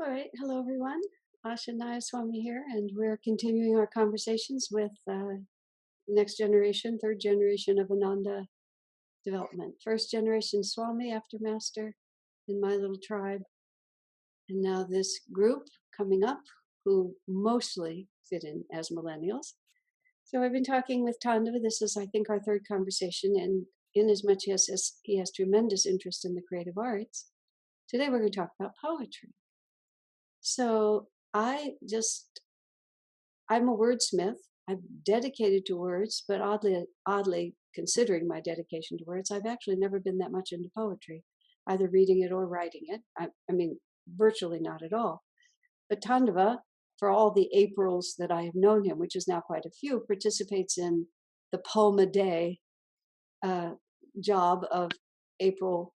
All right. Hello, everyone. Asha Swami here, and we're continuing our conversations with next generation, third generation of Ananda development. First generation Swami after Master in my little tribe, and now this group coming up who mostly fit in as millennials. So I've been talking with Tandava. This is, I think, our third conversation, and in as much as he has tremendous interest in the creative arts, today we're going to talk about poetry. So I'm a wordsmith. I'm dedicated to words, but oddly, considering my dedication to words, I've actually never been that much into poetry, either reading it or writing it. I mean, virtually not at all. But Tandava, for all the Aprils that I have known him, which is now quite a few, participates in the Poem a Day uh, job of April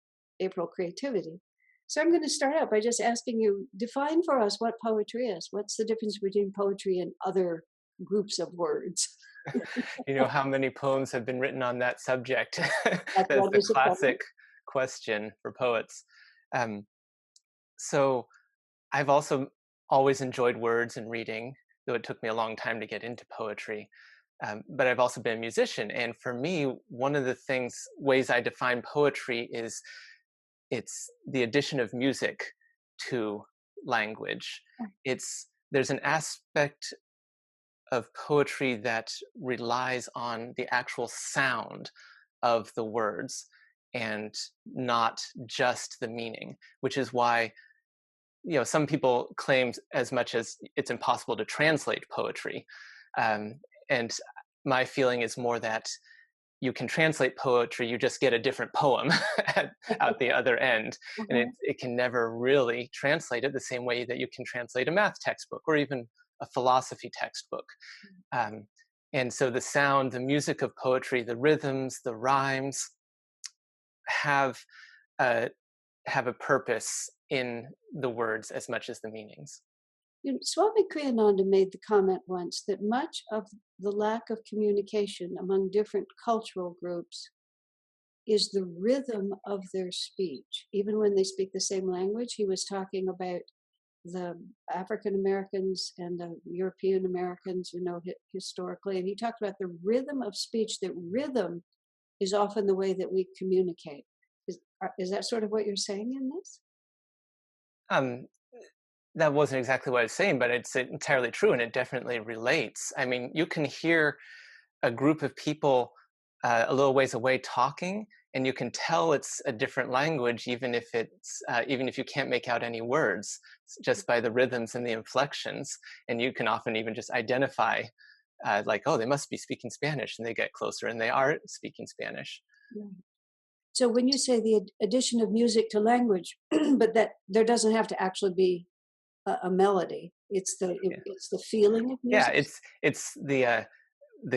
creativity. So I'm going to start out by just asking you, define for us what poetry is. What's the difference between poetry and other groups of words? You know how many poems have been written on that subject? Like That's what the is a poem? classic question for poets. Um, so I've also always enjoyed words and reading, though it took me a long time to get into poetry. But I've also been a musician, and for me, one of the ways I define poetry is it's the addition of music to language. There's an aspect of poetry that relies on the actual sound of the words and not just the meaning, which is why some people claim as much as it's impossible to translate poetry. um, and my feeling is more that you can translate poetry, you just get a different poem out the other end, and Uh-huh. it can never really translate it the same way that you can translate a math textbook or even a philosophy textbook. um, and so the sound, the music of poetry, the rhythms, the rhymes have a have a purpose in the words as much as the meanings. Swami Kriyananda made the comment once that much of the lack of communication among different cultural groups is the rhythm of their speech. Even when they speak the same language, he was talking about the African Americans and the European Americans, historically, and he talked about the rhythm of speech. That rhythm is often the way that we communicate. Is that sort of what you're saying in this? Um, that wasn't exactly what I was saying, but it's entirely true, and it definitely relates. I mean, you can hear a group of people a little ways away talking, and you can tell it's a different language, even if you can't make out any words, just by the rhythms and the inflections. And you can often even just identify, like, oh, they must be speaking Spanish, and they get closer, and they are speaking Spanish. Yeah. So when you say the addition of music to language, but that there doesn't have to actually be a melody. Yeah, It's the feeling of yeah, music. it's the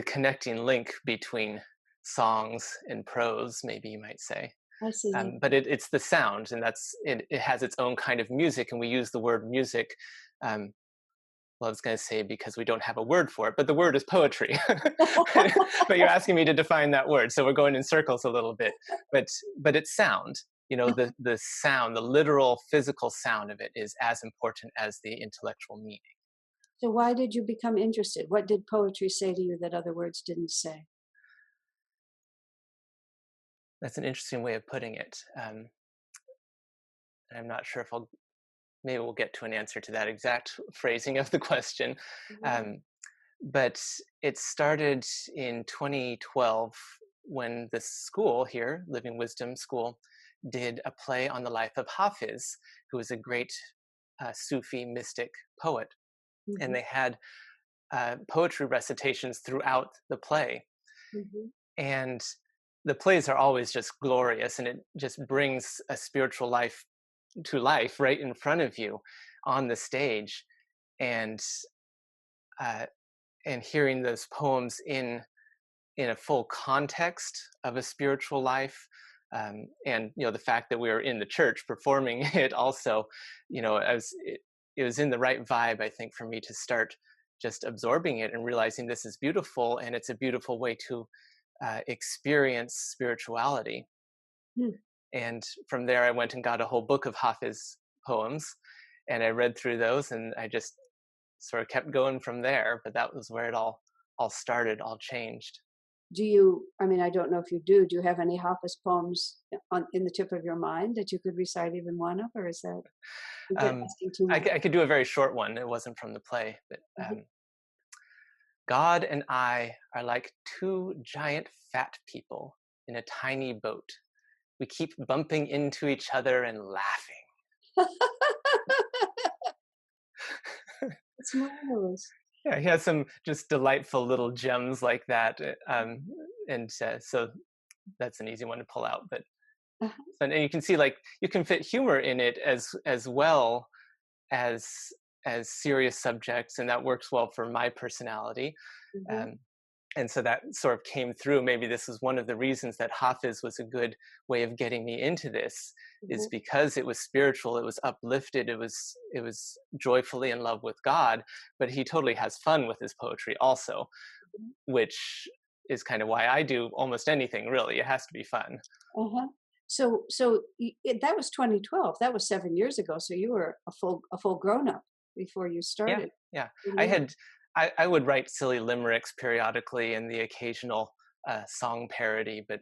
connecting link between songs and prose, maybe you might say. I see. But it's the sound, and it has its own kind of music, and we use the word music. Um, well, I was going to say because we don't have a word for it, but the word is poetry. But you're asking me to define that word, so we're going in circles a little bit. But it's sound. The sound, the literal physical sound of it, is as important as the intellectual meaning. So why did you become interested? What did poetry say to you that other words didn't say? That's an interesting way of putting it. I'm not sure if maybe we'll get to an answer to that exact phrasing of the question. Yeah. Um, but it started in 2012 when the school here, Living Wisdom School, did a play on the life of Hafiz, who was a great Sufi mystic poet. And Mm-hmm. they had poetry recitations throughout the play. Mm-hmm. And the plays are always just glorious, and it just brings a spiritual life to life right in front of you on the stage. And uh, and hearing those poems in a full context of a spiritual life, and the fact that we were in the church performing it also, it was in the right vibe, I think, for me to start just absorbing it and realizing this is beautiful, and it's a beautiful way to experience spirituality. Hmm. And from there I went and got a whole book of Hafiz poems, and I read through those, and I just sort of kept going from there. But that was where it all started, all changed. Do you, I mean, I don't know if you do. Do you have any Halfassed poems in the tip of your mind that you could recite even one of, or is that Um, asking too much? I could do a very short one. It wasn't from the play, but Mhm. God and I are like two giant fat people in a tiny boat. We keep bumping into each other and laughing. It's marvelous. Yeah, he has some just delightful little gems like that, and so that's an easy one to pull out. But Uh-huh. and you can see, like, you can fit humor in it as well as serious subjects, and that works well for my personality. Mhm, Um, and so that sort of came through. Maybe this was one of the reasons that Hafiz was a good way of getting me into this, is mhm, because it was spiritual, it was uplifted, it was joyfully in love with God, but he totally has fun with his poetry also, mhm. which is kind of why I do almost anything, really. It has to be fun. Uh-huh. That was 2012. That was 7 years ago. So you were a full grown up before you Yeah, started. yeah. Pretty I young. had I would write silly limericks periodically and the occasional song parody, but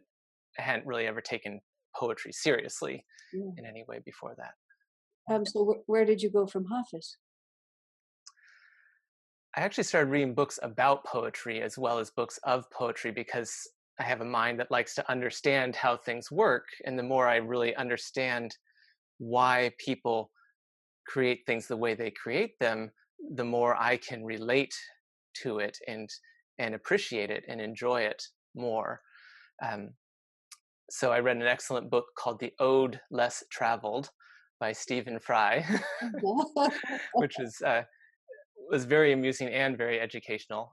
I hadn't really ever taken poetry seriously Yeah. in any way before that. So where did you go from Hafiz? I actually started reading books about poetry as well as books of poetry because I have a mind that likes to understand how things work. And the more I really understand why people create things the way they create them, the more I can relate to it and appreciate it and enjoy it more. Um, so I read an excellent book called The Ode Less Traveled by Stephen Fry, which was very amusing and very educational.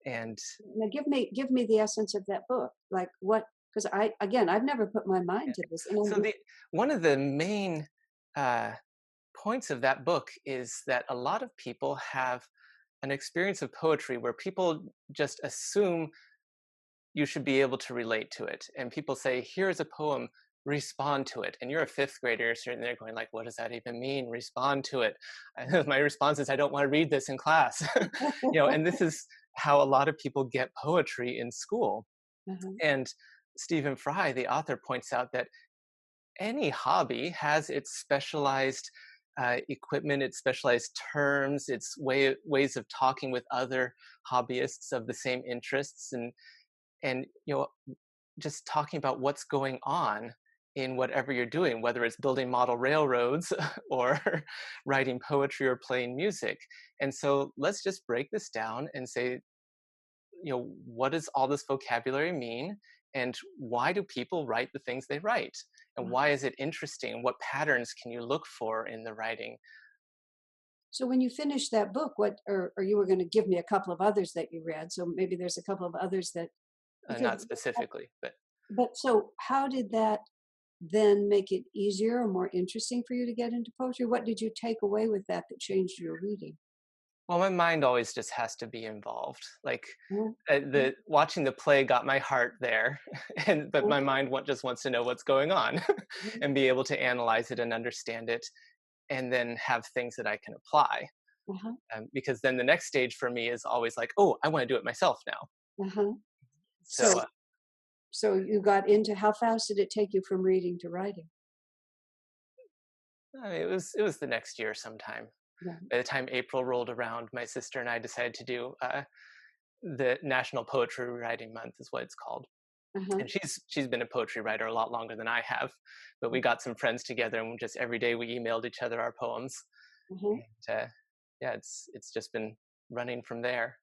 And Now give me the essence of that book. Like what? Because I've never put my mind yeah. to this, and I'm So the one of the main uh, points of that book is that a lot of people have an experience of poetry where people just assume you should be able to relate to it. And people say, here's a poem, respond to it. And you're a fifth grader, you're sitting there going like, what does that even mean? Respond to it. My response is, I don't want to read this in class. And this is how a lot of people get poetry in school. uh-huh, And Stephen Fry, the author, points out that any hobby has its specialized equipment, its specialized terms, its ways of talking with other hobbyists of the same interests, and just talking about what's going on in whatever you're doing, whether it's building model railroads or writing poetry or playing music. And so let's just break this down and say, what does all this vocabulary mean? And why do people write the things they write? And uh-huh. why is it interesting? What patterns can you look for in the writing? So when you finished that book, or you were going to give me a couple of others that you read. So maybe there's a couple of others that because Not specifically, but but so how did that then make it easier or more interesting for you to get into poetry? What did you take away with that that changed your reading? well, my mind always just has to be involved. Like Mhm, the watching the play got my heart there, and but mhm, my mind just wants to know what's going on, mhm, and be able to analyze it and understand it, and then have things that I can apply. uh-huh, Because then the next stage for me is always like, oh, I want to do it myself now. uh-huh. So So so you got into how fast did it take you from reading to writing? it was the next year sometime. Yeah. By the time April rolled around, my sister and I decided to do the National Poetry Writing Month, is what it's called. Uh-huh. And she's been a poetry writer a lot longer than I have, but we got some friends together and just every day we emailed each other our poems. Uh-huh. And yeah, it's just been running from there.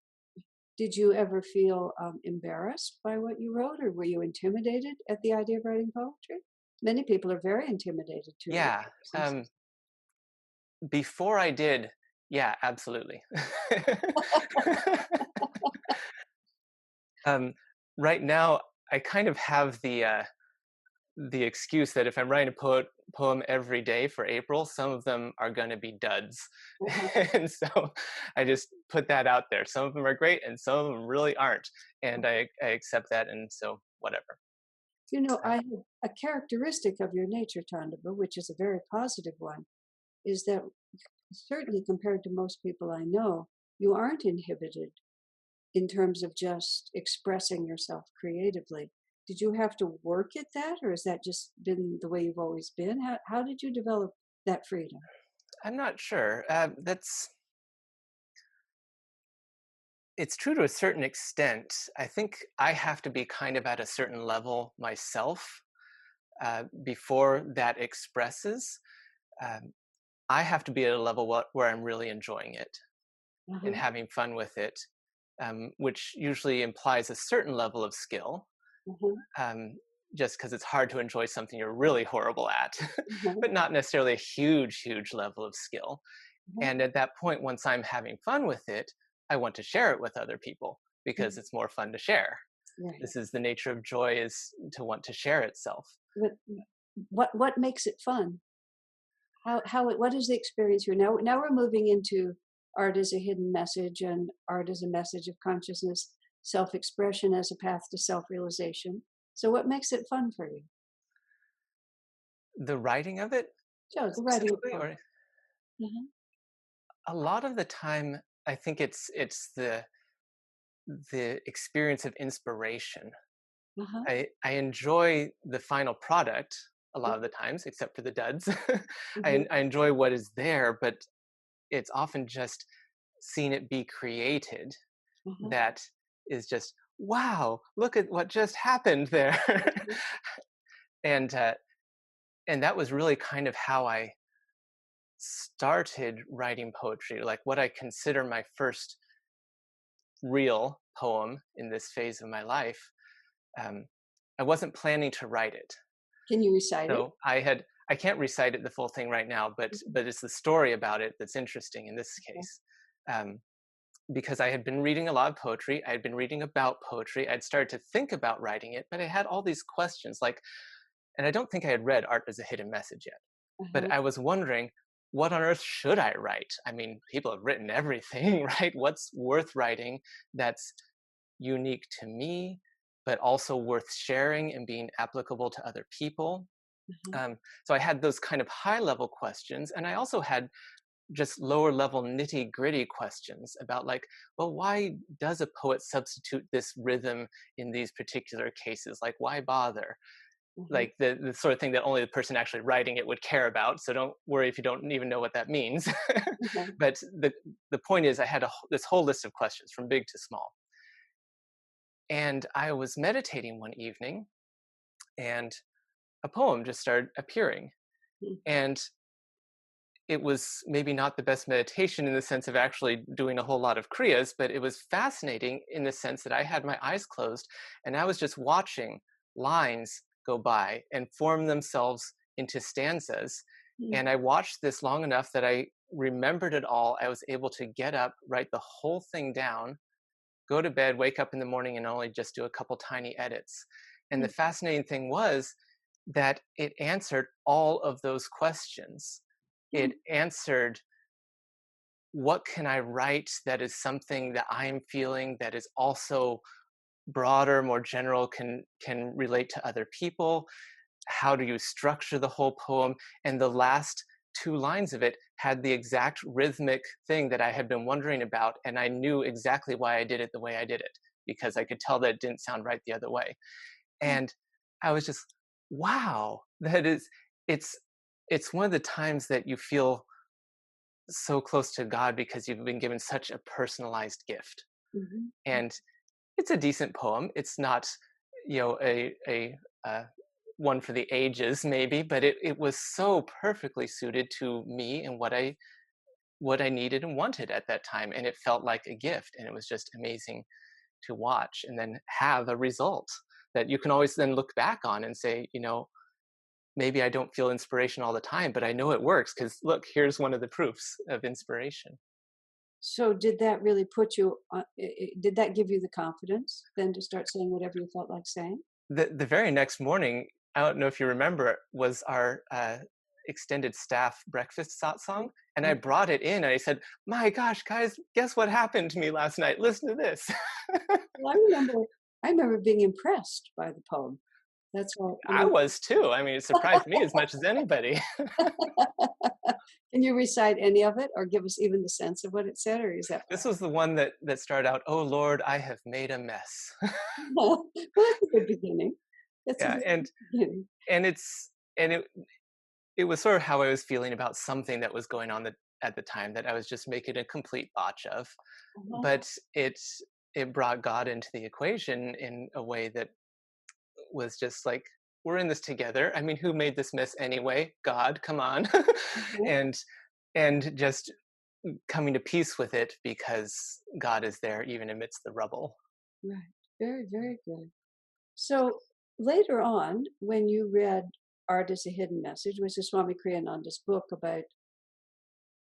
Did you ever feel embarrassed by what you wrote, or were you intimidated at the idea of writing poetry? Many people are very intimidated to write Yeah, pieces. before I did, yeah, absolutely. um, right now, I kind of have the excuse that if I'm writing a poem every day for April, some of them are going to be duds. Uh-huh. And so I just put that out there. Some of them are great and some of them really aren't. And I accept that. And so whatever. You know, I have a characteristic of your nature, Tandava, which is a very positive one. is that certainly compared to most people I know, you aren't inhibited in terms of just expressing yourself creatively. Did you have to work at that, or has that just been the way you've always been? How did you develop that freedom? I'm not sure. It's true to a certain extent. I think I have to be kind of at a certain level myself before that expresses. Um, I have to be at a level where I'm really enjoying it and Uh-huh. having fun with it, which usually implies a certain level of skill, Uh-huh. um, just because it's hard to enjoy something you're really horrible at, Uh-huh. but not necessarily a huge, huge level of skill. Uh-huh. And at that point, once I'm having fun with it, I want to share it with other people because Mhm. it's more fun to share. Right. This is the nature of joy, is to want to share itself. But what makes it fun? What is the experience here? Now we're moving into art as a hidden message and art as a message of consciousness, self-expression as a path to self-realization. So what makes it fun for you? The writing of it Joe, the writing of specifically, poetry. or Uh-huh. a lot of the time, I think it's the experience of inspiration. Uh-huh. I enjoy the final product a Uh, lot of the times, except for the duds. mhm. I enjoy what is there, but it's often just seeing it be created Uh-huh. that is just, wow, look at what just happened there. Mhm. and uh, and that was really kind of how I started writing poetry, like what I consider my first real poem in this phase of my life. um, I wasn't planning to write it. Can you recite it? So I can't recite it the full thing right now, Mhm. but it's the story about it that's interesting in this Okay. case. Um, because I had been reading a lot of poetry, I had been reading about poetry, I'd started to think about writing it, but I had all these questions like, and I don't think I had read Art as a Hidden Message yet, but Uh-huh. I was wondering, what on earth should I write? I mean, people have written everything, right? What's worth writing that's unique to me, but also worth sharing and being applicable to other people? Uh-huh. Um, so I had those kind of high level questions, and I also had just lower level nitty gritty questions about, like, well, why does a poet substitute this rhythm in these particular cases? Like, why bother? Uh-huh. Like the sort of thing that only the person actually writing it would care about. So don't worry if you don't even know what that means. Uh-huh. But the point is, I had this whole list of questions from big to small, and I was meditating one evening, and a poem just started appearing, Mhm. and it was maybe not the best meditation in the sense of actually doing a whole lot of kriyas, but it was fascinating in the sense that I had my eyes closed and I was just watching lines go by and form themselves into stanzas. Mhm. And I watched this long enough that I remembered it all. I was able to get up, write the whole thing down, go to bed, wake up in the morning, and only just do a couple tiny edits. And the Mhm. fascinating thing was that it answered all of those questions. Mhm. It answered, what can I write that is something that I'm feeling that is also broader, more general, can relate to other people? How do you structure the whole poem? And the last two lines of it had the exact rhythmic thing that I had been wondering about, and I knew exactly why I did it the way I did it, because I could tell that it didn't sound right the other way. And I was just, wow, that is, it's it's one of the times that you feel so close to God because you've been given such a personalized gift. Mhm. And it's a decent poem. It's not, a one for the ages maybe, but it was so perfectly suited to me and what I needed and wanted at that time, and it felt like a gift, and it was just amazing to watch and then have a result that you can always then look back on and say, maybe I don't feel inspiration all the time, but I know it works because look, here's one of the proofs of inspiration. So did that really put you on, did that give you the confidence then to start saying whatever you felt like saying? The very next morning, I don't know if you remember, was our extended staff breakfast satsang, and I Uh, brought it in and I said, "My gosh, guys, guess what happened to me last night? Listen to this." well, I remember being impressed by the poem. That's right. I I mean, was too. I mean, it surprised me as much as anybody. can you recite any of it or give us even the sense of what it said, or is that This was the one that started out, "Oh Lord, I have made a mess." well, that's a good beginning. That's a Yeah, very good beginning. and it's and it was sort of how I was feeling about something that was going on at the time that I was just making a complete botch of. Uh-huh. But it brought God into the equation in a way that was just like, we're in this together. I mean, who made this mess anyway? God, come on. Uh-huh. and and just coming to peace with it because God is there even amidst the rubble. Right. Very, very good. So later on, when you read Art as a Hidden Message, which is Swami Kriyananda's book about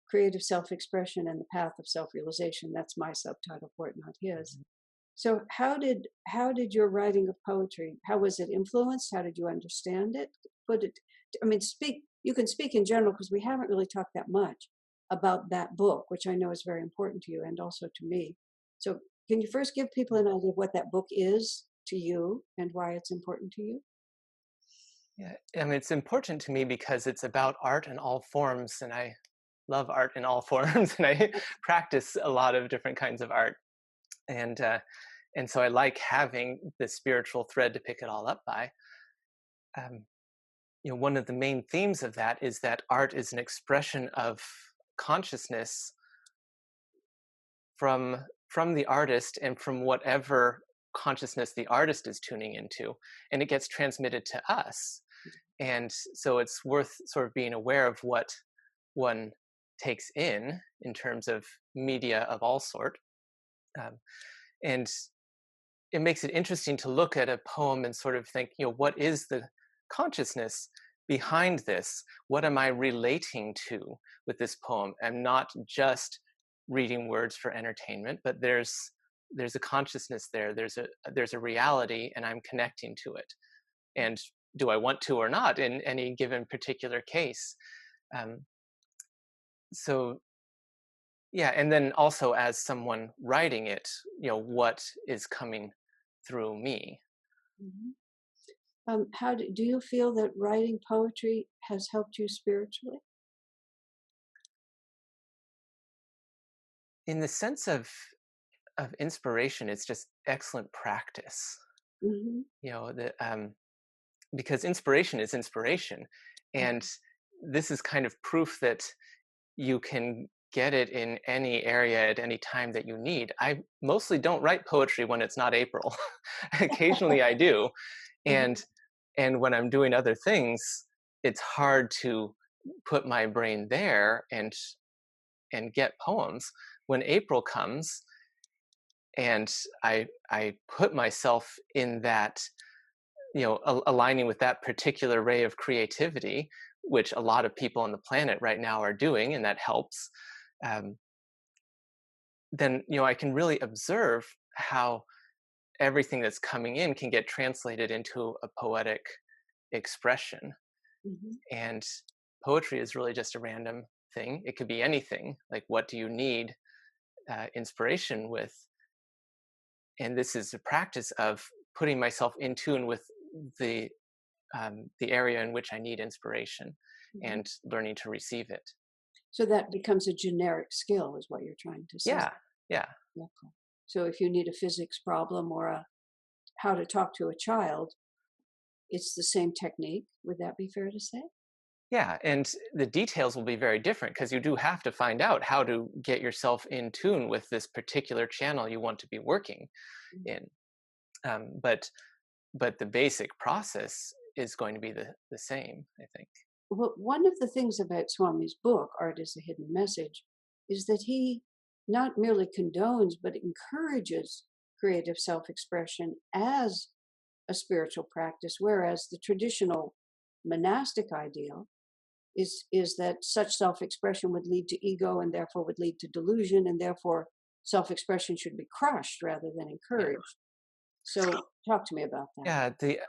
creative self-expression and the path of self-realization, that's my subtitle for it, not his. Mhm. So how did your writing of poetry, how was it influenced? How did you understand it? Put it, I mean, speak, you can speak in general because we haven't really talked that much about that book, which I know is very important to you and also to me. So can you first give people an idea of what that book is to you and why it's important to you? Yeah, I mean, it's important to me because it's about art in all forms, and I love art in all forms, and I practice a lot of different kinds of art, and uh, and so I like having this spiritual thread to pick it all up by. Um, one of the main themes of that is that art is an expression of consciousness from the artist and from whatever consciousness the artist is tuning into, and it gets transmitted to us. And so it's worth sort of being aware of what one takes in terms of media of all sort. um, and it makes it interesting to look at a poem and sort of think, what is the consciousness behind this? What am I relating to with this poem? I'm not just reading words for entertainment, but there's a consciousness there. There's a reality, and I'm connecting to it. And do I want to or not in any given particular case? Um, so yeah, and then also as someone writing it, what is coming through me? Mhm. Do you feel that writing poetry has helped you spiritually? In the sense of inspiration, it's just excellent practice. Hmm. That because inspiration is inspiration, and this is kind of proof that you can get it in any area at any time that you need. I mostly don't write poetry when it's not April. Occasionally I do, and when I'm doing other things, it's hard to put my brain there and get poems. When April comes and I put myself in that, aligning with that particular ray of creativity, which a lot of people on the planet right now are doing, and that helps. um, then I can really observe how everything that's coming in can get translated into a poetic expression. Hmm. And poetry is really just a random thing. It could be anything. Like, what do you need inspiration with? And this is a practice of putting myself in tune with the the area in which I need inspiration Hmm. and learning to receive it. So that becomes a generic skill, is what you're trying to say. Yeah, yeah, Okay. So if you need a physics problem or a how to talk to a child, it's the same technique. Would that be fair to say? yeah. And the details will be very different because you do have to find out how to get yourself in tune with this particular channel you want to be working Mhm. in. But the basic process is going to be the same, I think. Well, one of the things about Swami's book, Art is a Hidden Message, is that he not merely condones, but encourages creative self expression as a spiritual practice, whereas the traditional monastic ideal is that such self-expression would lead to ego and therefore would lead to delusion, and therefore self-expression should be crushed rather than Yeah, encouraged. So talk to me about that. yeah. The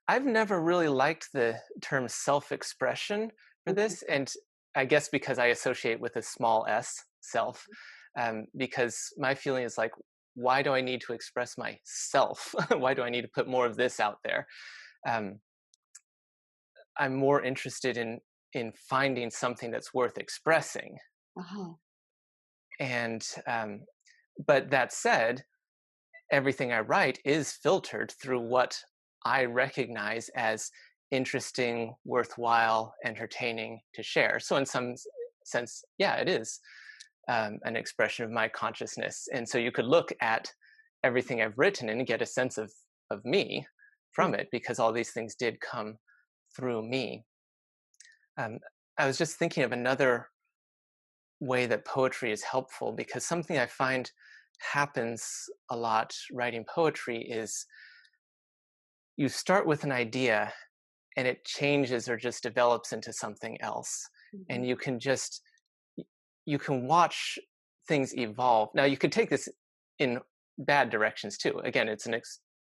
I've never really liked the term self-expression for Okay. this, and I guess because I associate with a small s, self, because my feeling is like, why do I need to express myself? Why do I need to put more of this out there? um, I'm more interested in finding something that's worth expressing. Uh-huh. And but that said, everything I write is filtered through what I recognize as interesting, worthwhile, entertaining to share. So in some sense, yeah, it is an expression of my consciousness. And so you could look at everything I've written and get a sense of me from it, because all these things did come through me. Um, I was just thinking of another way that poetry is helpful, because something I find happens a lot writing poetry is you start with an idea and it changes or just develops into something else, Mm-hmm. and you can watch things evolve. Now you could take this in bad directions too. Again,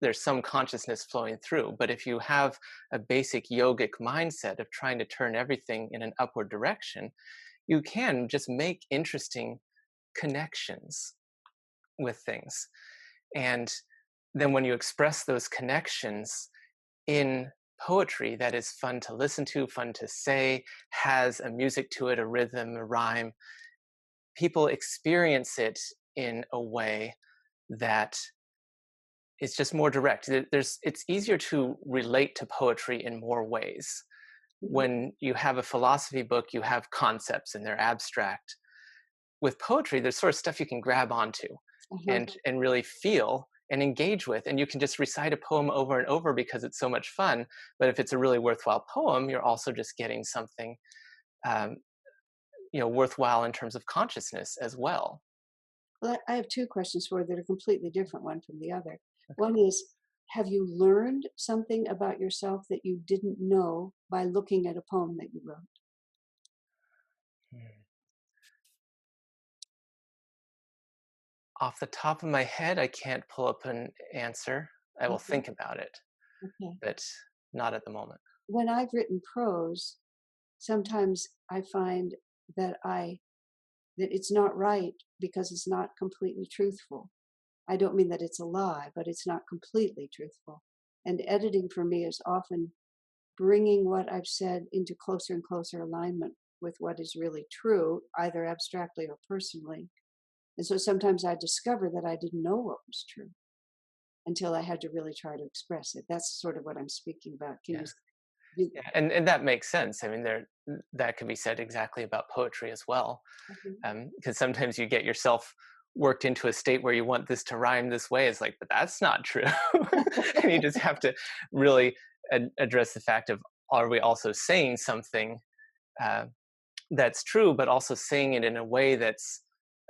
there's some consciousness flowing through, but if you have a basic yogic mindset of trying to turn everything in an upward direction, you can just make interesting connections with things. And then when you express those connections in poetry that is fun to listen to, fun to say, has a music to it, a rhythm, a rhyme, people experience it in a way that is just more direct. It's easier to relate to poetry in more ways. Mm-hmm. When you have a philosophy book, you have concepts and they're abstract. With poetry, there's sort of stuff you can grab onto Uh-huh. and really feel and engage with, and you can just recite a poem over and over because it's so much fun. But if it's a really worthwhile poem, you're also just getting something um, worthwhile in terms of consciousness as well. Well, I have two questions for you that are completely different, one from the other. One is, have you learned something about yourself that you didn't know by looking at a poem that you wrote? Hmm. Off the top of my head, I can't pull up an answer. I will Uh-huh. think about it, Okay. but not at the moment. When I've written prose, sometimes I find that that it's not right because it's not completely truthful. I don't mean that it's a lie, but it's not completely truthful. And editing for me is often bringing what I've said into closer and closer alignment with what is really true, either abstractly or personally. And so sometimes I discover that I didn't know what was true until I had to really try to express it. That's sort of what I'm speaking about. Can Yeah. you? Yeah, and that makes sense. I mean, that can be said exactly about poetry as well, Mhm. because sometimes you get yourself worked into a state where you want this to rhyme this way. It's like, but that's not true, and you just have to really address the fact of, are we also saying something uh, that's true, but also saying it in a way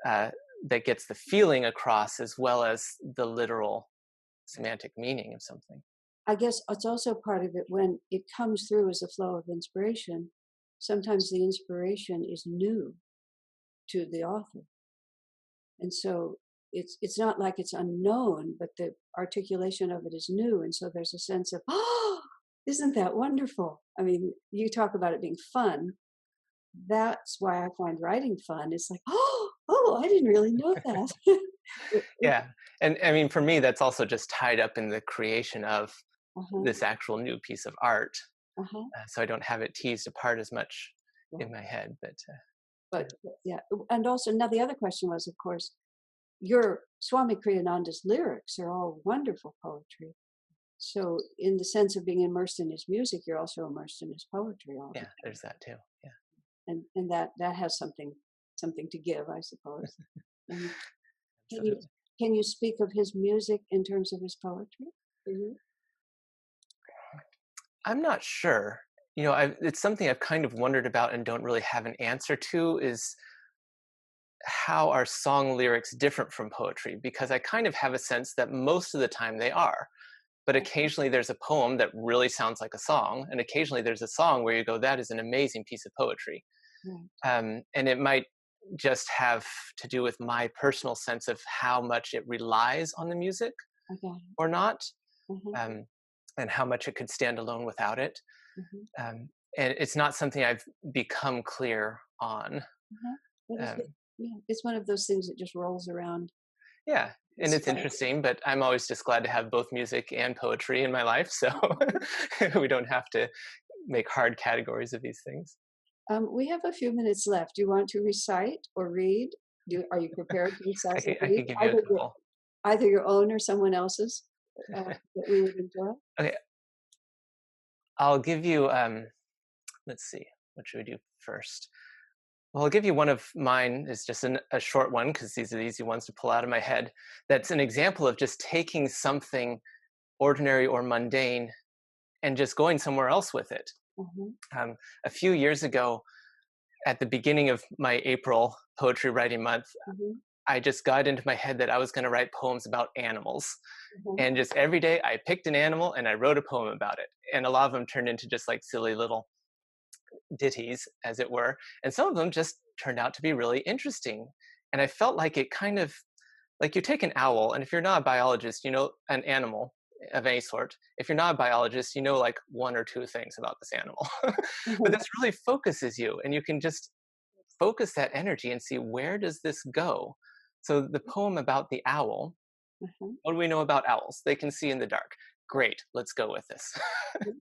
uh, that gets the feeling across as well as the literal semantic meaning of something. I guess it's also part of it when it comes through as a flow of inspiration. Sometimes the inspiration is new to the author. And so it's not like it's unknown, but the articulation of it is new. And so there's a sense of, oh, isn't that wonderful? I mean, you talk about it being fun. That's why I find writing fun. It's like, oh, I didn't really know that. Yeah, and I mean, for me, that's also just tied up in the creation of Uh-huh, this actual new piece of art. uh-huh. So I don't have it teased apart as much in Right. my head. But But yeah, and also now the other question was, of course, your Swami Kriyananda's lyrics are all wonderful poetry. So, in the sense of being immersed in his music, you're also immersed in his poetry all the yeah, time, there's that too. Yeah, and that has something to give, I suppose. And can you absolutely. can you speak of his music in terms of his poetry for you? I'm not sure. It's something I've kind of wondered about and don't really have an answer to. Is how are song lyrics different from poetry? Because I kind of have a sense that most of the time they are. But occasionally there's a poem that really sounds like a song, and occasionally there's a song where you go, that is an amazing piece of poetry. Right. And it might just have to do with my personal sense of how much it relies on the music I got it. or not, Uh-huh, um, and how much it could stand alone without it. uh-huh, Um, and it's not something I've become clear on. uh-huh. But Um, yeah, it's one of those things that just rolls around Yeah, and It's it's fun. interesting, but I'm always just glad to have both music and poetry in my life, so we don't have to make hard categories of these things. We have a few minutes left. Do you want to recite or read? Are you prepared to recite or I read? could give you a couple. Either your own or someone else's that we would enjoy? Okay, I'll give you. Let's see, what should we do first? Well, I'll give you one of mine. It's just a short one because these are the easy ones to pull out of my head. That's an example of just taking something ordinary or mundane and just going somewhere else with it. Mhm, A few years ago, at the beginning of my April poetry writing month, mhm, I just got into my head that I was going to write poems about animals. mhm. And just every day I picked an animal and I wrote a poem about it. And a lot of them turned into just like silly little ditties, as it were. And some of them just turned out to be really interesting. And I felt like it kind of like you take an owl, and if you're not a biologist, you know, an animal of any sort, if you're not a biologist, you know like one or two things about this animal. But this really focuses you, and you can just focus that energy and see where does this go. So the poem about the owl, Mhm, what do we know about owls? They can see in the dark. Great, let's go with this. mhm.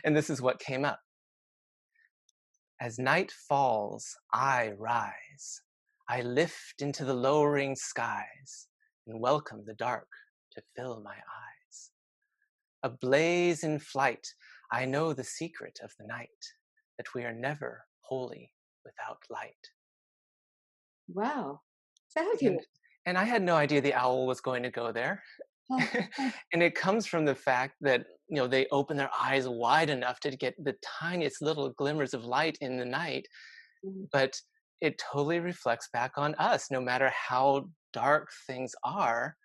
And this is what came up. As night falls, I rise. I lift into the lowering skies and welcome the dark to fill my eyes. A blaze in flight, I know the secret of the night, that we are never wholly without light. Wow, And fabulous. and I had no idea the owl was going to go there. Huh, huh, And it comes from the fact that, you know, they open their eyes wide enough to get the tiniest little glimmers of light in the night, mm, but it totally reflects back on us. No matter how dark things are,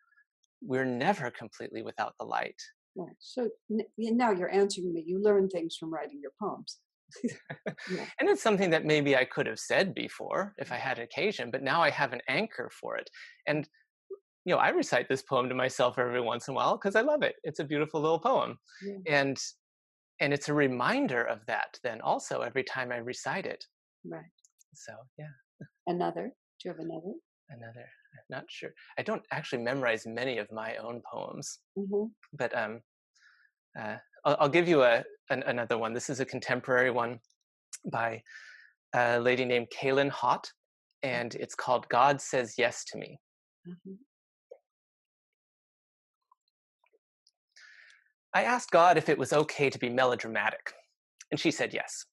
we're never completely without the light. right. So now you're answering me. You learn things from writing your poems. Yeah. And it's something that maybe I could have said before if I had occasion, but now I have an anchor for it. And you know, I recite this poem to myself every once in a while because I love it. It's a beautiful little poem. Yeah. And it's a reminder of that then also every time I recite it. Right. So yeah, Another. Do you have another? another. I'm not sure. I don't actually memorize many of my own poems, Mm-hmm. but uh, I'll give you another one. This is a contemporary one by a lady named Kaylin Hott, and it's called "God Says Yes to Me." Mm-hmm. I asked God if it was okay to be melodramatic, and she said yes.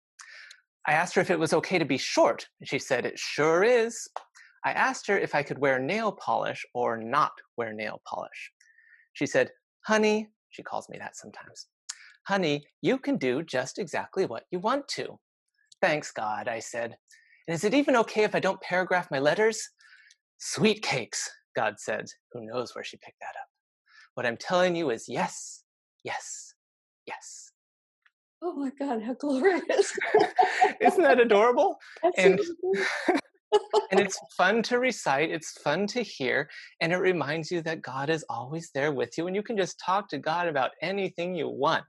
I asked her if it was okay to be short, and she said it sure is. I asked her if I could wear nail polish or not wear nail polish. She said, honey, she calls me that sometimes, honey, you can do just exactly what you want to. Thanks, God, I said. And is it even okay if I don't paragraph my letters? Sweet cakes, God said. Who knows where she picked that up? What I'm telling you is yes, yes, yes. Oh my God, how glorious. Isn't that adorable? That's And amazing. and it's fun to recite, it's fun to hear, and it reminds you that God is always there with you, and you can just talk to God about anything you want.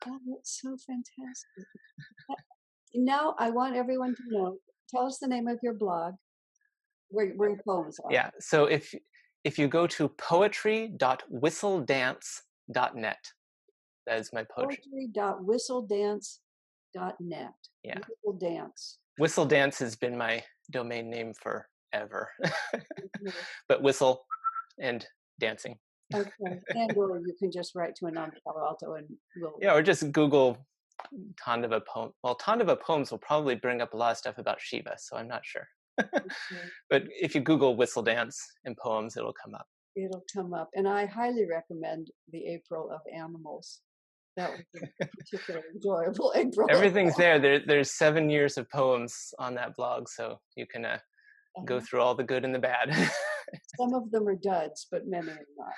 Oh, that's so fantastic. Uh, Now I want everyone to know, tell us the name of your blog, where your poems are. Yeah, so if you go to poetry.whistledance.net, that is my poetry. Poetry.whistledance.net. Yeah, Whistle Dance. Whistle Dance has been my domain name forever. Mhm. But whistle and dancing. Okay. And or you can just write to Ananda Palo Alto and we'll. Yeah, or just Google Tandava poem. Well, Tandava poems will probably bring up a lot of stuff about Shiva, so I'm not sure. Okay. But if you Google whistle dance and poems, it'll come up. It'll come up. And I highly recommend the April of Animals. That was a particularly enjoyable April. Everything's there. There's 7 years of poems on that blog, so you can go Uh-huh. through all the good and the bad. Some of them are duds, but many are not.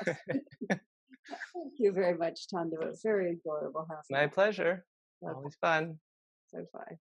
Thank you very much, Tandava. Very enjoyable half an My hour. pleasure. So Always fun. so far.